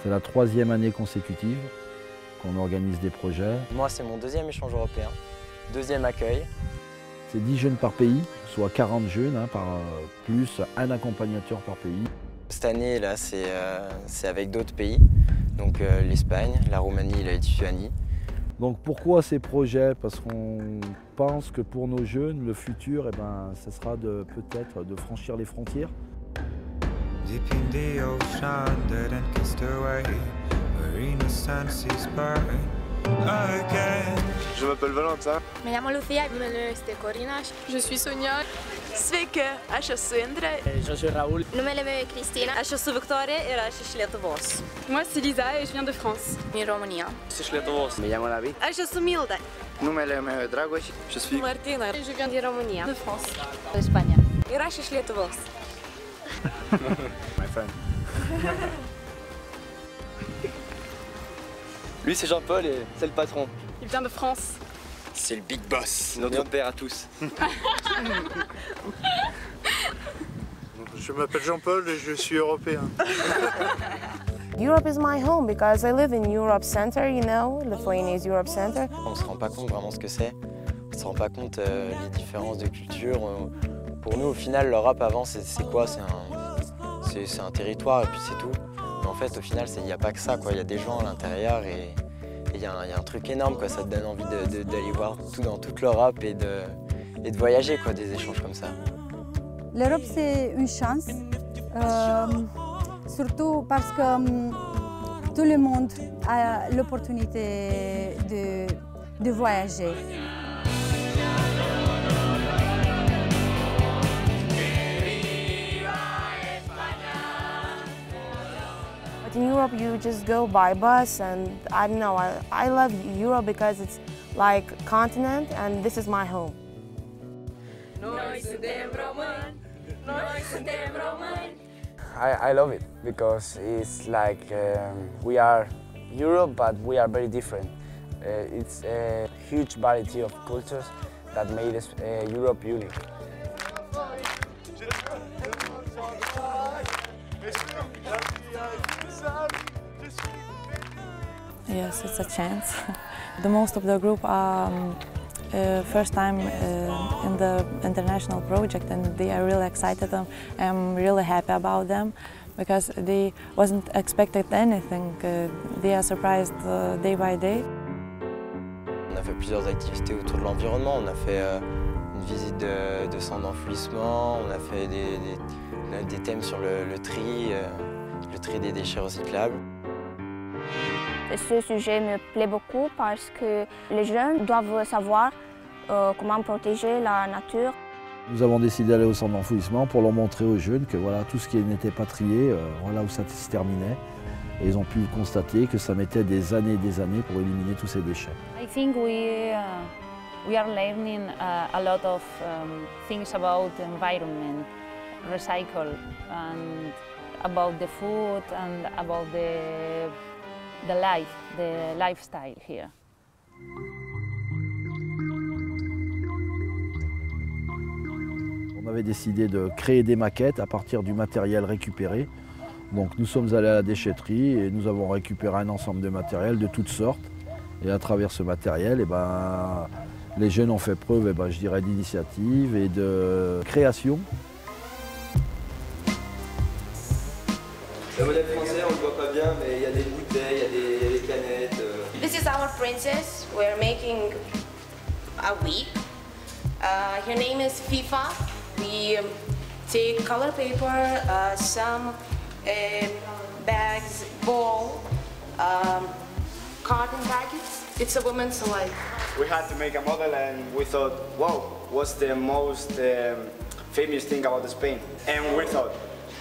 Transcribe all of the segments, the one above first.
C'est la 3e année consécutive qu'on organise des projets. Moi, c'est mon 2e échange européen, 2e accueil. C'est 10 jeunes par pays, soit 40 jeunes, plus un accompagnateur par pays. Cette année, là, c'est avec d'autres pays, donc l'Espagne, la Roumanie et la Lituanie. Donc pourquoi ces projets? Parce qu'on pense que pour nos jeunes, le futur, ce sera peut-être de franchir les frontières. Deep in the ocean, dead and kissed away, where innocence is burned again. Je m'appelle Valentin. Me llamo Lucía. Numele este Corina. Je suis Sonia. Sveiki, aš esu Indrė. Je suis Raoul. Numele meu e Cristina. Aš esu Victoria ir aš iš Lietuvos. Moi, c'est Lisa et je viens de France. Din România. Sunt iš Lietuvos. Me llamo David. Aš esu Milda. Numele meu e Dragoș. Je suis Martina. Je viens de România. De France. España. Ir aš iš Lietuvos. my friend. Lui, c'est Jean-Paul et c'est le patron. Il vient de France. C'est le big boss, notre père à tous. Je m'appelle Jean-Paul et je suis européen. Europe is my home because I live in Europe Center, you know, Lithuania is Europe Center. On ne se rend pas compte vraiment ce que c'est. On ne se rend pas compte les différences de culture. Pour nous, au final, l'Europe avant, c'est quoi? C'est un territoire et puis c'est tout. Mais en fait, au final, il n'y a pas que ça, quoi. Il y a des gens à l'intérieur et il y a un truc énorme, quoi. Ça te donne envie d'aller voir tout dans toute l'Europe et de voyager, quoi, des échanges comme ça. L'Europe, c'est une chance, surtout parce que tout le monde a l'opportunité de voyager. But in Europe, you just go by bus, and I don't know, I love Europe because it's like a continent, and this is my home. I love it because it's like we are Europe, but we are very different. It's a huge variety of cultures that made us, Europe unique. Yes, it's a chance. The most of the group are first time in the international project, and they are really excited. I'm really happy about them because they wasn't expected anything. They are surprised day by day. On a fait plusieurs activités autour de l'environnement. On a fait une visite de centre d'enfouissement, on a fait des thèmes sur le tri des déchets recyclables. Ce sujet me plaît beaucoup parce que les jeunes doivent savoir comment protéger la nature. Nous avons décidé d'aller au centre d'enfouissement pour leur montrer aux jeunes que voilà, tout ce qui n'était pas trié, voilà où ça se terminait. Et ils ont pu constater que ça mettait des années pour éliminer tous ces déchets. I think we are learning a lot of things about the environment, recycle, and about the food and about the lifestyle here. On avait décidé de créer des maquettes à partir du matériel récupéré. Donc nous sommes allés à la déchetterie et nous avons récupéré un ensemble de matériel de toutes sortes. Et à travers ce matériel, les jeunes ont fait preuve, je dirais, d'initiative et de création. Le modèle français, on ne le voit pas bien, mais il y a des bouteilles, il y a des canettes. This is our princess. We're making a wig. Her name is FIFA. We take color paper, some bags, ball, cotton packets. It's a woman's life. We had to make a model and we thought, wow, what's the most famous thing about Spain? And we thought,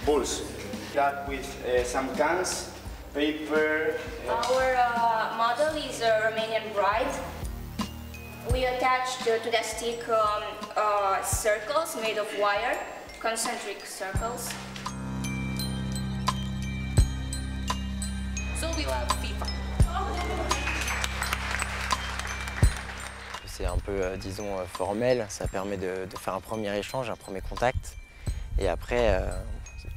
bulls. That with some cans, paper. Our model is a Romanian bride. We attached to the stick circles made of wire, concentric circles. So we love FIFA. C'est un peu, disons, formel. Ça permet de faire un premier échange, un premier contact. Et après,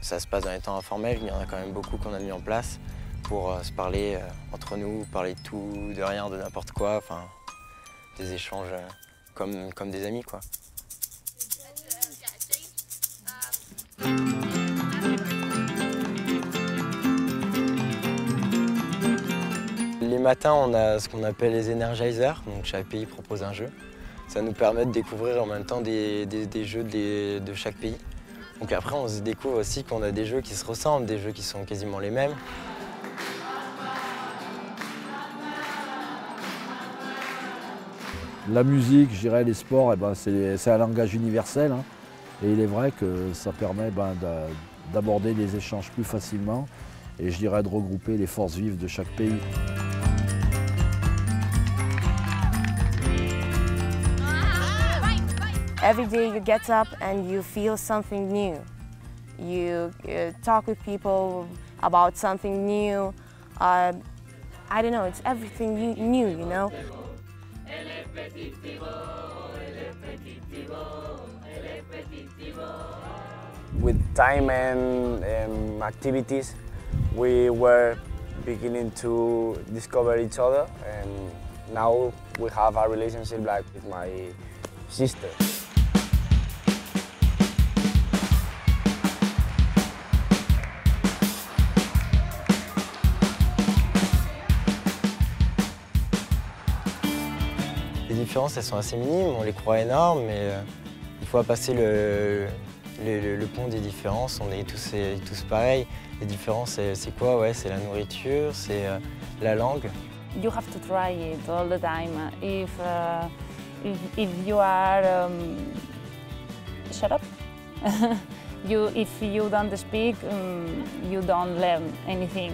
ça se passe dans les temps informels. Il y en a quand même beaucoup qu'on a mis en place pour se parler entre nous, parler de tout, de rien, de n'importe quoi, enfin des échanges comme des amis, quoi. Les matins, on a ce qu'on appelle les Energizers, donc chaque pays propose un jeu. Ça nous permet de découvrir en même temps des jeux de chaque pays. Donc après, on se découvre aussi qu'on a des jeux qui se ressemblent, des jeux qui sont quasiment les mêmes. La musique, je dirais, les sports, c'est un langage universel. Hein, et il est vrai que ça permet d'aborder des échanges plus facilement et je dirais de regrouper les forces vives de chaque pays. Every day you get up and you feel something new. You talk with people about something new. I don't know, it's everything new, you know? With time and activities, we were beginning to discover each other, and now we have a relationship like with my sister. Les différences, elles sont assez minimes, on les croit énormes, mais une fois passé le pont des différences, on est tous pareils. Les différences, c'est quoi? Ouais, c'est la nourriture, c'est la langue. You have to try it all the time. If you are shut up, if you don't speak, you don't learn anything.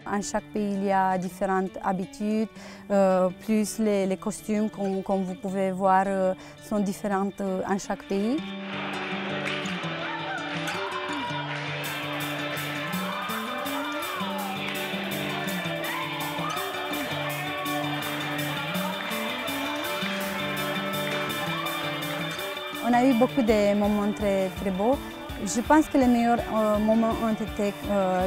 En chaque pays, il y a différentes habitudes, plus les costumes, comme vous pouvez voir, sont différentes en chaque pays. On a eu beaucoup de moments très beaux. Je pense que les meilleurs moments ont été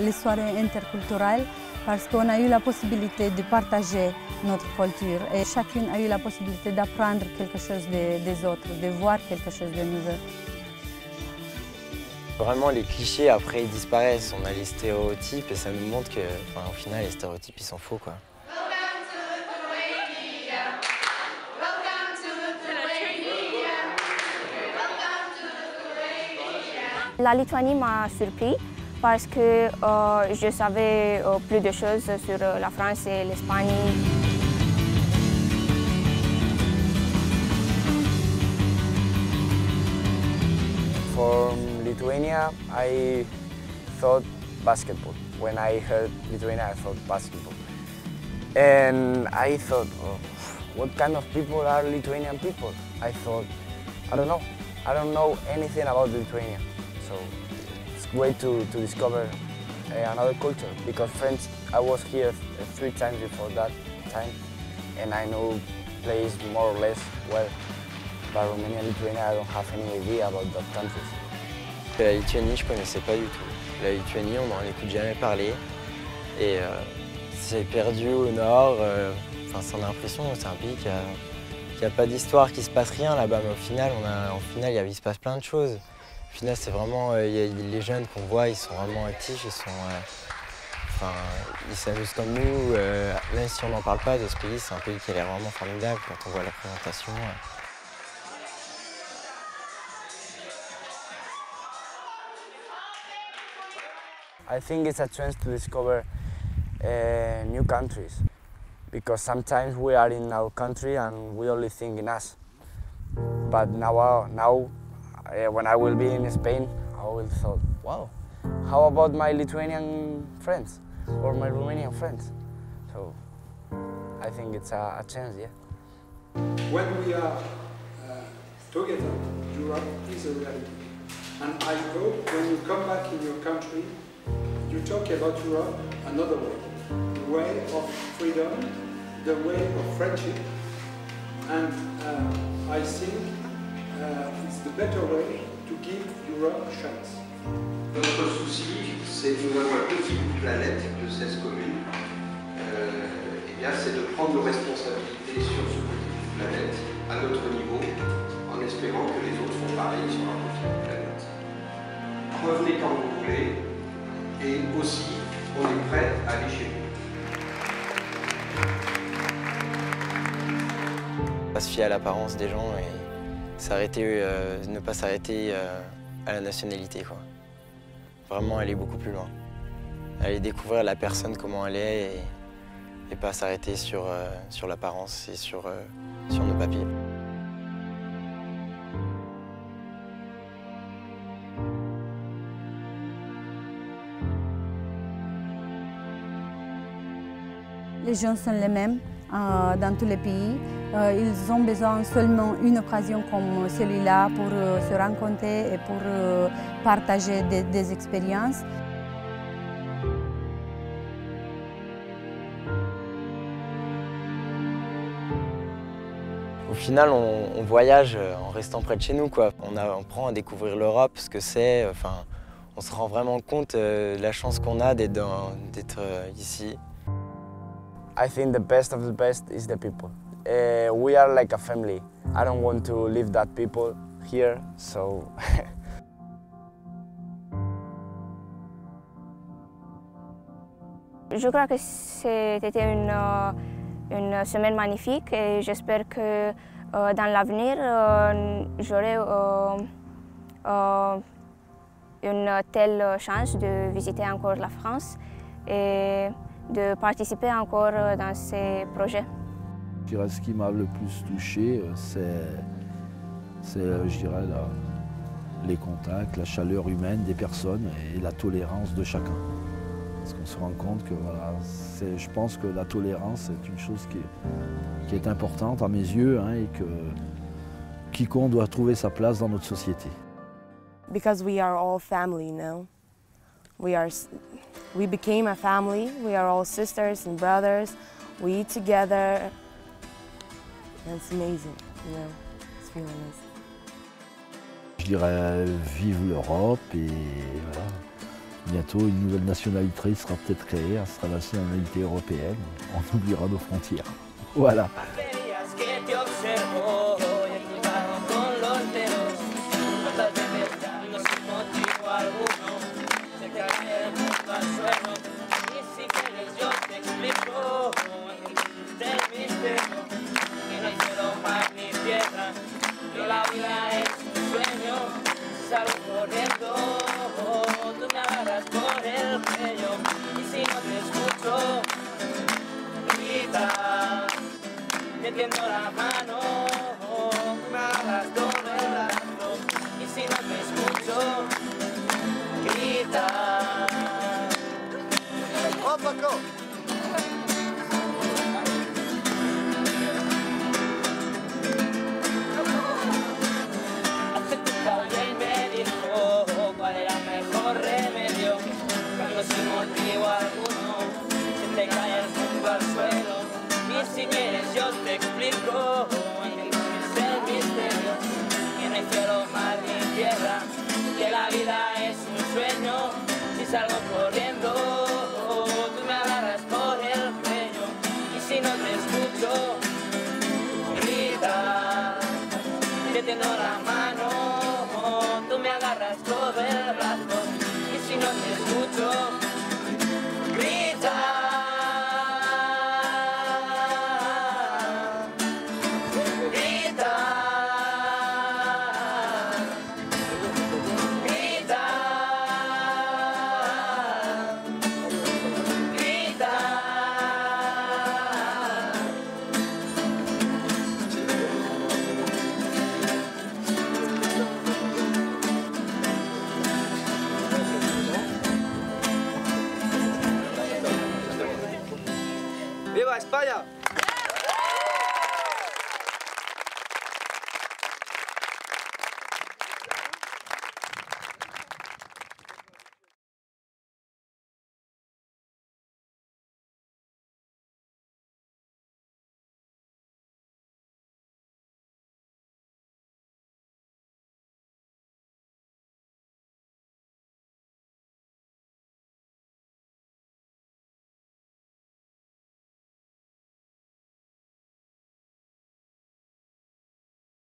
les soirées interculturelles parce qu'on a eu la possibilité de partager notre culture et chacune a eu la possibilité d'apprendre quelque chose des autres, de voir quelque chose de nouveau. Vraiment, les clichés, après, ils disparaissent. On a les stéréotypes et ça nous montre que, au final, les stéréotypes, ils sont faux, quoi. La Lituanie m'a surpris parce que je savais plus de choses sur la France et l'Espagne. From Lithuania, I thought basketball. When I heard Lithuania, I thought basketball. And I thought, oh, what kind of people are Lithuanian people? I thought, I don't know. I don't know anything about Lithuania. So it's great to discover another culture because French, I was here 3 times before that time and I know place more or less well. But Romania and Lithuania, I don't have any idea about that countries. La Lituanie, je ne connaissais pas du tout. La Lituanie, on n'en écoute jamais parler. Et c'est perdu au nord. On a l'impression que c'est un pays qui a pas d'histoire, qui se passe rien là-bas. Mais au final, il se passe plein de choses. Au final, c'est vraiment les jeunes qu'on voit, ils sont vraiment actifs, ils s'amusent comme nous. Même si on n'en parle pas de ce pays, c'est un pays qui a l'air vraiment formidable quand on voit la présentation. I think it's a chance to discover new countries because sometimes we are in our country and we only think in us. But now when I will be in Spain, I will thought, wow, how about my Lithuanian friends or my Romanian friends? So I think it's a chance, yeah. When we are together, Europe is a reality. And I hope when you come back in your country, you talk about Europe another way. way of freedom, the way of friendship, and I think it's the better way to give Europe a chance. Notre souci, c'est nous avons une petite planète de 16 communes. Eh bien, c'est de prendre nos responsabilités sur ce petite planète à notre niveau, en espérant que les autres font pareil sur leur petite planète. Revenez quand vous voulez, et aussi, on est prêt à aller chez vous. Pas se fier à l'apparence des gens et ne pas s'arrêter à la nationalité, quoi. Vraiment aller beaucoup plus loin. Aller découvrir la personne, comment elle est, et pas s'arrêter sur l'apparence et sur nos papiers. Les gens sont les mêmes dans tous les pays. Ils ont besoin seulement d'une occasion comme celui-là pour se rencontrer et pour partager des expériences. Au final, on voyage en restant près de chez nous, quoi. On apprend à découvrir l'Europe, ce que c'est. Enfin, on se rend vraiment compte de la chance qu'on a d'être ici. I think the best of the best is the people. We are like a family. I don't want to leave that people here, so. Je crois que c'était une semaine magnifique et j'espère que dans l'avenir, j'aurai une telle chance de visiter encore la France et de participer encore dans ces projets. Je dirais, ce qui m'a le plus touché, c'est je dirais, les contacts, la chaleur humaine des personnes et la tolérance de chacun. Parce qu'on se rend compte que voilà, je pense que la tolérance est une chose qui est importante à mes yeux, hein, et que quiconque doit trouver sa place dans notre société. Because we are all family now. We became a family. We are all sisters and brothers. We eat together. And it's amazing, you know. It's really nice. Je dirais vive l'Europe et voilà. Bientôt une nouvelle nationalité sera peut-être créée, ce sera la nationalité européenne. On oubliera nos frontières. Voilà. Tiendo la mano, me agarras todo el brazo y si no te escucho, grita. ¡Oh, Paco! Hace tu y me dijo cuál era el mejor remedio cuando sin motivo alguno se te cae el mundo al suelo. Y si quieres yo te explico, es el misterio, que no hay cielo, mar ni tierra, que la vida es un sueño. Si salgo corriendo, tú me agarras por el cuello, y si no te escucho, grita. Te tiendo la mano, tú me agarras todo el brazo, y si no te escucho, grita. ¡Viva España!